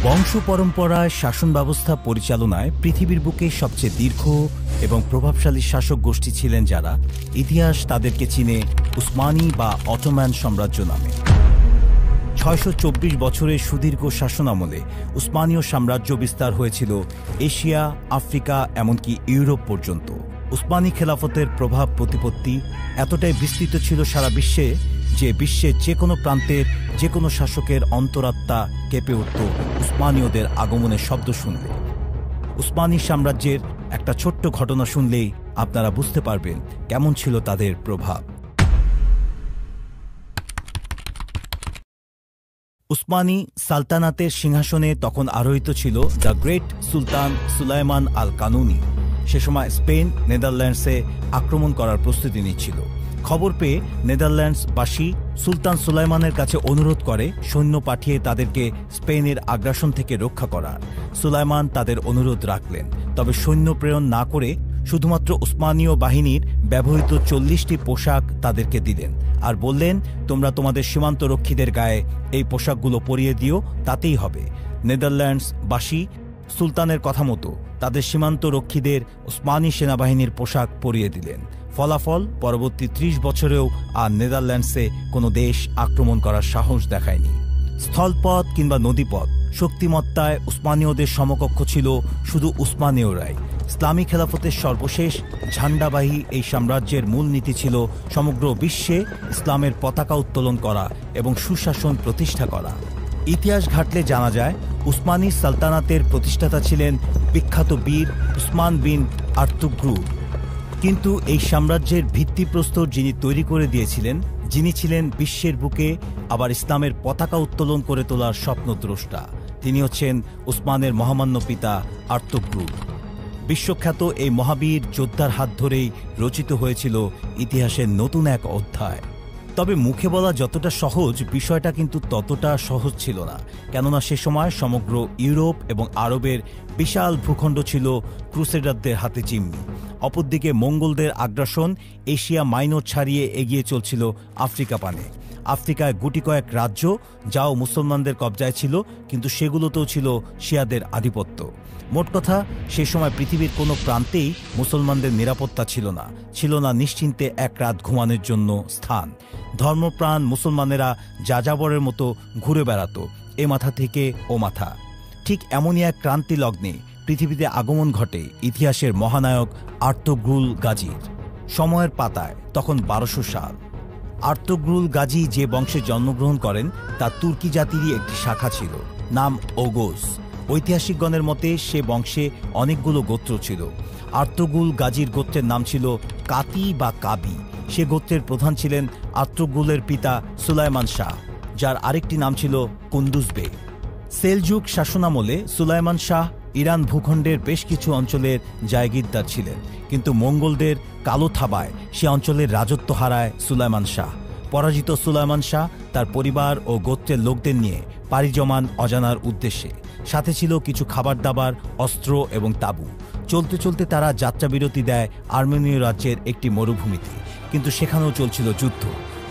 বংশ পরম্পরায় শাসন ব্যবস্থা পরিচালনায় পৃথিবীর বুকে সবচেয়ে দীর্ঘ এবং প্রভাবশালী শাসক গোষ্ঠী ছিলেন যারা, ইতিহাস তাদেরকে চিনে উসমানী বা অটোম্যান সাম্রাজ্য নামে। ৬২৪ বছরের সুদীর্ঘ শাসনামলে উসমানীয় সাম্রাজ্য বিস্তার হয়েছিল এশিয়া, আফ্রিকা, এমনকি ইউরোপ পর্যন্ত। উসমানী খেলাফতের প্রভাব প্রতিপত্তি এতটাই বিস্তৃত ছিল সারা বিশ্বে যে বিশ্বের যে কোনো প্রান্তের যে কোনো শাসকের অন্তরাত্মা কেঁপে উঠত উসমানীয়দের আগমনের শব্দ শুনলে। উসমানী সাম্রাজ্যের একটা ছোট্ট ঘটনা শুনলেই আপনারা বুঝতে পারবেন কেমন ছিল তাদের প্রভাব। উসমানী সালতানাতের সিংহাসনে তখন আরোহিত ছিল দ্য গ্রেট সুলতান সুলাইমান আল কানুনি। সে সময় স্পেন নেদারল্যান্ডসে আক্রমণ করার প্রস্তুতি নিচ্ছিল। খবর পেয়ে নেদারল্যান্ডসবাসী সুলতান সুলাইমানের কাছে অনুরোধ করে সৈন্য পাঠিয়ে তাদেরকে স্পেনের আগ্রাসন থেকে রক্ষা করার। সুলাইমান তাদের অনুরোধ রাখলেন, তবে সৈন্য প্রেরণ না করে শুধুমাত্র উসমানীয় বাহিনীর ব্যবহৃত 40টি পোশাক তাদেরকে দিলেন আর বললেন, তোমরা তোমাদের সীমান্তরক্ষীদের গায়ে এই পোশাকগুলো পরিয়ে দিও, তাতেই হবে। নেদারল্যান্ডসবাসী সুলতানের কথা মতো তাদের সীমান্তরক্ষীদের উসমানী সেনাবাহিনীর পোশাক পরিয়ে দিলেন। ফলাফল, পরবর্তী 30 বছরেও আর নেদারল্যান্ডসে কোনো দেশ আক্রমণ করার সাহস দেখায়নি। স্থলপথ কিংবা নদীপথ শক্তিমত্তায় উসমানীয়দের সমকক্ষ ছিল শুধু উসমানীয়রাই। ইসলামী খেলাফতের সর্বশেষ ঝান্ডাবাহী এই সাম্রাজ্যের মূল নীতি ছিল সমগ্র বিশ্বে ইসলামের পতাকা উত্তোলন করা এবং সুশাসন প্রতিষ্ঠা করা। ইতিহাস ঘাটলে জানা যায় উসমানী সালতানাতের প্রতিষ্ঠাতা ছিলেন বিখ্যাত বীর উসমান বিন আর্তুগ্রুল। কিন্তু এই সাম্রাজ্যের ভিত্তিপ্রস্তর যিনি তৈরি করে দিয়েছিলেন, যিনি ছিলেন বিশ্বের বুকে আবার ইসলামের পতাকা উত্তোলন করে তোলার স্বপ্নদ্রষ্টা, তিনি হচ্ছেন উসমানের মহামান্য পিতা আর্তুগ্রুল। বিশ্বখ্যাত এই মহাবীর যোদ্ধার হাত ধরেই রচিত হয়েছিল ইতিহাসের নতুন এক অধ্যায়। তবে মুখে বলা যতটা সহজ, বিষয়টা কিন্তু ততটা সহজ ছিল না, কেননা সে সময় সমগ্র ইউরোপ এবং আরবের বিশাল ভূখণ্ড ছিল ক্রুসেডারদের হাতে জিম্মি। অপরদিকে মঙ্গলদের আগ্রাসন এশিয়া মাইনর ছাড়িয়ে এগিয়ে চলছিল আফ্রিকা পানে। আফ্রিকায় গুটি কয়েক রাজ্য যাও মুসলমানদের কবজায় ছিল, কিন্তু সেগুলোতেও ছিল শিয়াদের আধিপত্য। মোট কথা, সে সময় পৃথিবীর কোনো প্রান্তেই মুসলমানদের নিরাপত্তা ছিল না নিশ্চিন্তে এক রাত ঘুমানোর জন্য স্থান। ধর্মপ্রাণ মুসলমানেরা যাযাবরের মতো ঘুরে বেড়াত এ মাথা থেকে ও মাথা। ঠিক এমনই এক ক্রান্তি লগ্নে পৃথিবীতে আগমন ঘটে ইতিহাসের মহানায়ক আর্তুগ্রুল গাজীর। সময়ের পাতায় তখন 1200 সাল। আর্তুগ্রুল গাজী যে বংশে জন্মগ্রহণ করেন তা তুর্কি জাতিরই একটি শাখা ছিল, নাম ওগোস। ঐতিহাসিকগণের মতে সে বংশে অনেকগুলো গোত্র ছিল। আর্তুগ্রুল গাজীর গোত্রের নাম ছিল কাতি বা কাবি। সে গোত্রের প্রধান ছিলেন আর্তুগ্রুলের পিতা সুলাইমান শাহ, যার আরেকটি নাম ছিল কুন্দুজ বে। সেলজুক শাসনামলে সুলাইমান শাহ ইরান ভূখণ্ডের বেশ কিছু অঞ্চলের জায়গিরদার ছিলেন, কিন্তু মঙ্গলদের কালো থাবায় সে অঞ্চলের রাজত্ব হারায় সুলাইমান শাহ। পরাজিত সুলাইমান শাহ তার পরিবার ও গোত্রের লোকদের নিয়ে পাড়ি জমান অজানার উদ্দেশ্যে। সাথে ছিল কিছু খাবার দাবার, অস্ত্র এবং তাঁবু। চলতে চলতে তারা যাত্রাবিরতি দেয় আর্মেনীয় রাজ্যের একটি মরুভূমিতে, কিন্তু সেখানেও চলছিল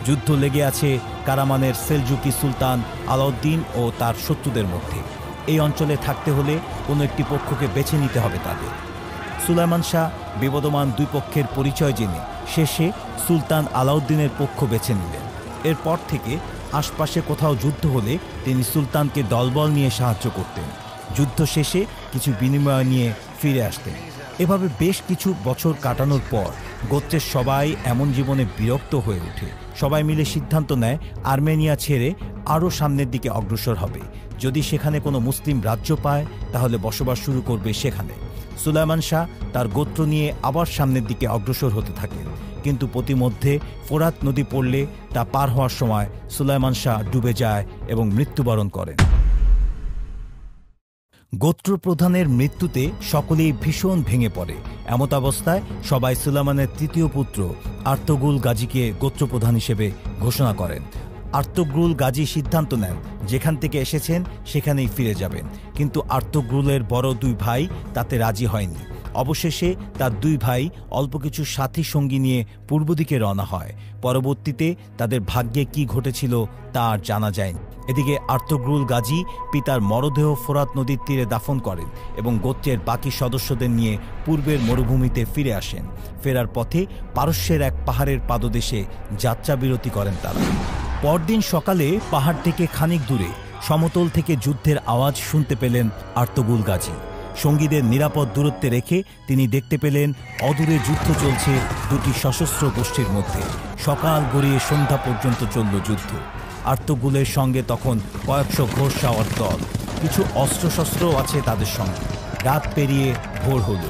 যুদ্ধ লেগে আছে কারামানের সেলজুকি সুলতান আলাউদ্দিন ও তার শত্রুদের মধ্যে। এই অঞ্চলে থাকতে হলে কোনো একটি পক্ষকে বেছে নিতে হবে তাদের। সুলাইমান শাহ বিবদমান দুই পক্ষের পরিচয় জেনে শেষে সুলতান আলাউদ্দিনের পক্ষ বেছে নিলেন। এরপর থেকে আশপাশে কোথাও যুদ্ধ হলে তিনি সুলতানকে দলবল নিয়ে সাহায্য করতেন। যুদ্ধ শেষে কিছু বিনিময় নিয়ে ফিরে আসতেন। এভাবে বেশ কিছু বছর কাটানোর পর গোত্রের সবাই এমন জীবনে বিরক্ত হয়ে ওঠে। সবাই মিলে সিদ্ধান্ত নেয় আর্মেনিয়া ছেড়ে আরও সামনের দিকে অগ্রসর হবে। যদি সেখানে কোনো মুসলিম রাজ্য পায় তাহলে বসবাস শুরু করবে সেখানে। সুলাইমান শাহ তার গোত্র নিয়ে আবার সামনের দিকে অগ্রসর হতে থাকেন, কিন্তু প্রতিমধ্যে ফোরাত নদী পড়লে তা পার হওয়ার সময় সুলাইমান শাহ ডুবে যায় এবং মৃত্যুবরণ করেন। গোত্রপ্রধানের মৃত্যুতে সকলেই ভীষণ ভেঙে পড়ে। এমতাবস্থায় সবাই সুলাইমানের তৃতীয় পুত্র আর্তুগ্রুল গাজীকে গোত্রপ্রধান হিসেবে ঘোষণা করেন। আর্তুগ্রুল গাজী সিদ্ধান্ত নেন যেখান থেকে এসেছেন সেখানেই ফিরে যাবেন, কিন্তু আর্তুগ্রুলের বড় দুই ভাই তাতে রাজি হয়নি। অবশেষে তার দুই ভাই অল্প কিছু সাথী সঙ্গী নিয়ে পূর্ব দিকে রওনা হয়। পরবর্তীতে তাদের ভাগ্যে কি ঘটেছিল তা আর জানা যায়নি। এদিকে আর্তুগ্রুল গাজী পিতার মরদেহ ফোরাত নদীর তীরে দাফন করেন এবং গোত্রের বাকি সদস্যদের নিয়ে পূর্বের মরুভূমিতে ফিরে আসেন। ফেরার পথে পারস্যের এক পাহাড়ের পাদদেশে যাত্রাবিরতি করেন তারা। পরদিন সকালে পাহাড় থেকে খানিক দূরে সমতল থেকে যুদ্ধের আওয়াজ শুনতে পেলেন আর্তুগ্রুল গাজী। সঙ্গীদের নিরাপদ দূরত্বে রেখে তিনি দেখতে পেলেন অদূরে যুদ্ধ চলছে দুটি সশস্ত্র গোষ্ঠীর মধ্যে। সকাল গড়িয়ে সন্ধ্যা পর্যন্ত চলল যুদ্ধ। আর্তুগ্রুলের সঙ্গে তখন কয়েকশো ঘোড়সাওয়ার দল, কিছু অস্ত্রশস্ত্রও আছে তাদের সঙ্গে। রাত পেরিয়ে ভোর হল,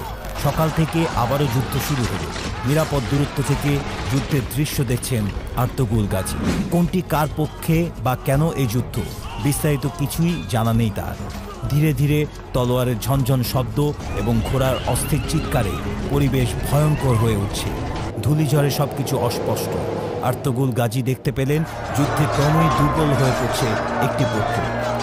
সকাল থেকে আবারও যুদ্ধ শুরু হলো। নিরাপদ দূরত্ব থেকে যুদ্ধের দৃশ্য দেখছেন আর্তুগ্রুল গাজী। কোনটি কার পক্ষে বা কেন এই যুদ্ধ, বিস্তারিত কিছুই জানা নেই তার। ধীরে ধীরে তলোয়ারের ঝনঝন শব্দ এবং ঘোড়ার অস্থির চিৎকারে পরিবেশ ভয়ঙ্কর হয়ে উঠছে। ধূলিঝড়ে সবকিছু অস্পষ্ট। আর্তুগ্রুল গাজী দেখতে পেলেন যুদ্ধে ক্রমেই দুর্বল হয়ে পড়ছে একটি পক্ষ,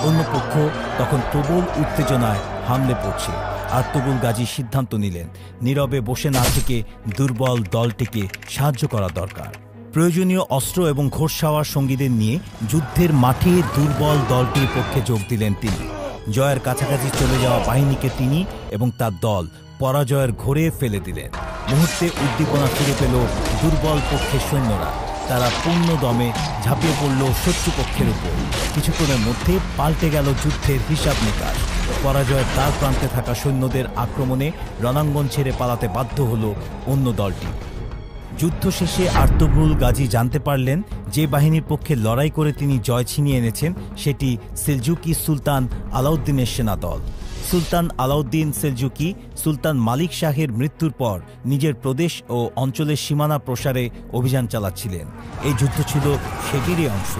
অন্য পক্ষ তখন প্রবল উত্তেজনায় হামলে পড়ছে। আর্তুগ্রুল গাজী সিদ্ধান্ত নিলেন নীরবে বসে না থেকে দুর্বল দলটিকে সাহায্য করা দরকার। প্রয়োজনীয় অস্ত্র এবং ঘোড়সাওয়ার সঙ্গীদের নিয়ে যুদ্ধের মাঠে দুর্বল দলটির পক্ষে যোগ দিলেন তিনি। জয়ের কাছাকাছি চলে যাওয়া বাহিনীকে তিনি এবং তার দল পরাজয়ের ঘোরে ফেলে দিলেন। মুহূর্তে উদ্দীপনা ফিরে পেল দুর্বল পক্ষের সৈন্যরা। তারা পূর্ণ দমে ঝাঁপিয়ে পড়ল শত্রুপক্ষের উপর। কিছুক্ষণের মধ্যে পাল্টে গেল যুদ্ধের হিসাব নিকাশ। পরাজয়ের দ্বার প্রান্তে থাকা সৈন্যদের আক্রমণে রণাঙ্গন ছেড়ে পালাতে বাধ্য হল অন্য দলটি। যুদ্ধ শেষে আর্তুগ্রুল গাজী জানতে পারলেন যে বাহিনীর পক্ষে লড়াই করে তিনি জয় ছিনিয়ে এনেছেন সেটি সেলজুকি সুলতান আলাউদ্দিনের সেনাদল। সুলতান আলাউদ্দিন সেলজুকি সুলতান মালিক শাহের মৃত্যুর পর নিজের প্রদেশ ও অঞ্চলের সীমানা প্রসারে অভিযান চালাচ্ছিলেন। এই যুদ্ধ ছিল সেটিরই অংশ।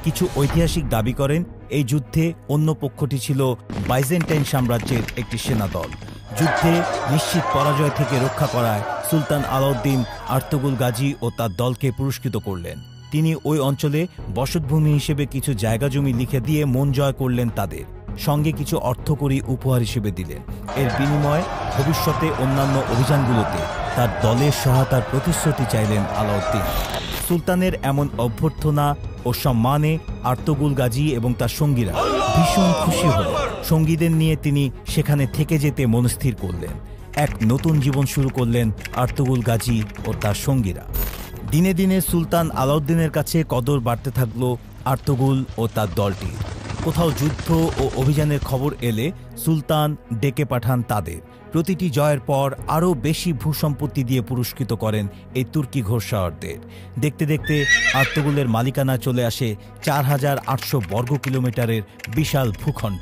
কিছু ঐতিহাসিক দাবি করেন এই যুদ্ধে অন্য পক্ষটি ছিল বাইজেন্টাইন সাম্রাজ্যের একটি সেনাদল। যুদ্ধে নিশ্চিত পরাজয় থেকে রক্ষা করায় সুলতান আলাউদ্দিন আর্তুগ্রুল গাজী ও তার দলকে পুরস্কৃত করলেন। তিনি ওই অঞ্চলে বসতভূমি হিসেবে কিছু জায়গা জমি লিখে দিয়ে মন জয় করলেন তাদের, সঙ্গে কিছু অর্থকরী উপহার হিসেবে দিলেন। এর বিনিময়ে ভবিষ্যতে অন্যান্য অভিযানগুলোতে তার দলের সহায়তার প্রতিশ্রুতি চাইলেন আলাউদ্দিন। সুলতানের এমন অভ্যর্থনা ও সম্মানে আর্তুগ্রুল গাজী এবং তার সঙ্গীরা ভীষণ খুশি হল। সঙ্গীদের নিয়ে তিনি সেখানে থেকে যেতে মনস্থির করলেন। এক নতুন জীবন শুরু করলেন আর্তুগ্রুল গাজী ও তার সঙ্গীরা। দিনে দিনে সুলতান আলাউদ্দিনের কাছে কদর বাড়তে থাকল আর্তুগ্রুল ও তার দলটি। কোথাও যুদ্ধ ও অভিযানের খবর এলে সুলতান ডেকে পাঠান তাদের। প্রতিটি জয়ের পর আরও বেশি ভূসম্পত্তি দিয়ে পুরস্কৃত করেন এই তুর্কি ঘোড়সাওয়ারদের। দেখতে দেখতে আর্তুগ্রুলের মালিকানা চলে আসে ৪,৮০০ বর্গ কিলোমিটারের বিশাল ভূখণ্ড।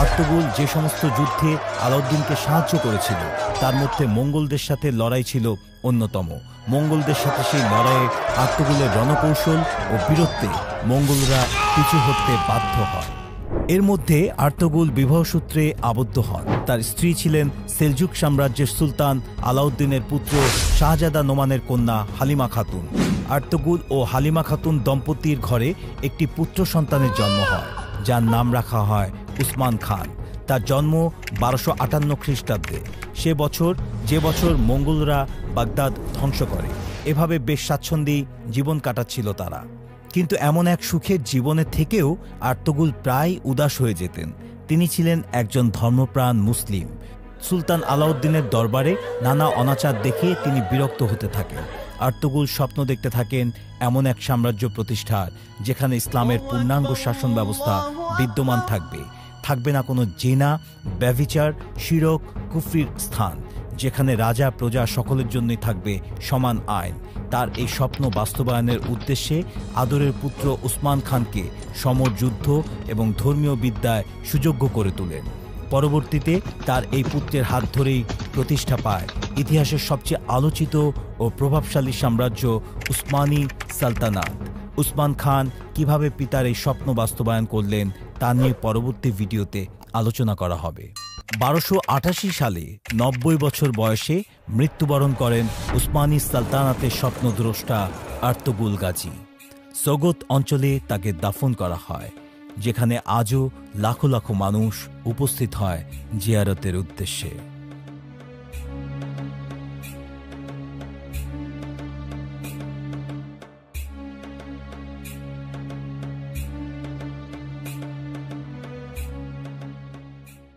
আর্তুগ্রুল যে সমস্ত যুদ্ধে আলাউদ্দিনকে সাহায্য করেছিল তার মধ্যে মঙ্গলদের সাথে লড়াই ছিল অন্যতম। মঙ্গলদের সাথে সেই লড়াইয়ে আর্তুগ্রুলের রণকৌশল ও বীরত্বে মঙ্গলরা পিছু হটতে বাধ্য হয়। এর মধ্যে আর্তুগ্রুল বিবাহসূত্রে আবদ্ধ হন। তার স্ত্রী ছিলেন সেলজুক সাম্রাজ্যের সুলতান আলাউদ্দিনের পুত্র শাহজাদা নোমানের কন্যা হালিমা খাতুন। আর্তুগ্রুল ও হালিমা খাতুন দম্পতির ঘরে একটি পুত্র সন্তানের জন্ম হয়, যার নাম রাখা হয় উসমান খান। তার জন্ম ১২৫৮ খ্রিস্টাব্দে, যে বছর মঙ্গলরা বাগদাদ ধ্বংস করে। এভাবে বেশ স্বাচ্ছন্দ্যী জীবন কাটাচ্ছিল তারা। কিন্তু এমন এক সুখের জীবনে থেকেও আর্তুগ্রুল প্রায় উদাস হয়ে যেতেন। তিনি ছিলেন একজন ধর্মপ্রাণ মুসলিম। সুলতান আলাউদ্দিনের দরবারে নানা অনাচার দেখে তিনি বিরক্ত হতে থাকেন। আর্তুগ্রুল স্বপ্ন দেখতে থাকেন এমন এক সাম্রাজ্য প্রতিষ্ঠার যেখানে ইসলামের পূর্ণাঙ্গ শাসন ব্যবস্থা বিদ্যমান থাকবে। থাকবে না কোনো জেনা, ব্যভিচার, শিরক, কুফরির স্থান, যেখানে রাজা প্রজা সকলের জন্যই থাকবে সমান আইন। তার এই স্বপ্ন বাস্তবায়নের উদ্দেশ্যে আদরের পুত্র উসমান খানকে সমর যুদ্ধ এবং ধর্মীয় বিদ্যায় সুযোগ্য করে তোলেন। পরবর্তীতে তার এই পুত্রের হাত ধরেই প্রতিষ্ঠা পায় ইতিহাসের সবচেয়ে আলোচিত ও প্রভাবশালী সাম্রাজ্য উসমানী সালতানাত। উসমান খান কিভাবে পিতার এই স্বপ্ন বাস্তবায়ন করলেন তা নিয়ে পরবর্তী ভিডিওতে আলোচনা করা হবে। ১২৮৮ সালে ৯০ বছর বয়সে মৃত্যুবরণ করেন উসমানী সালতানাতের স্বপ্নদ্রষ্টা আর্তুগ্রুল গাজী। সোগত অঞ্চলে তাকে দাফন করা হয়, যেখানে আজও লাখো লাখো মানুষ উপস্থিত হয় জিয়ারতের উদ্দেশ্যে।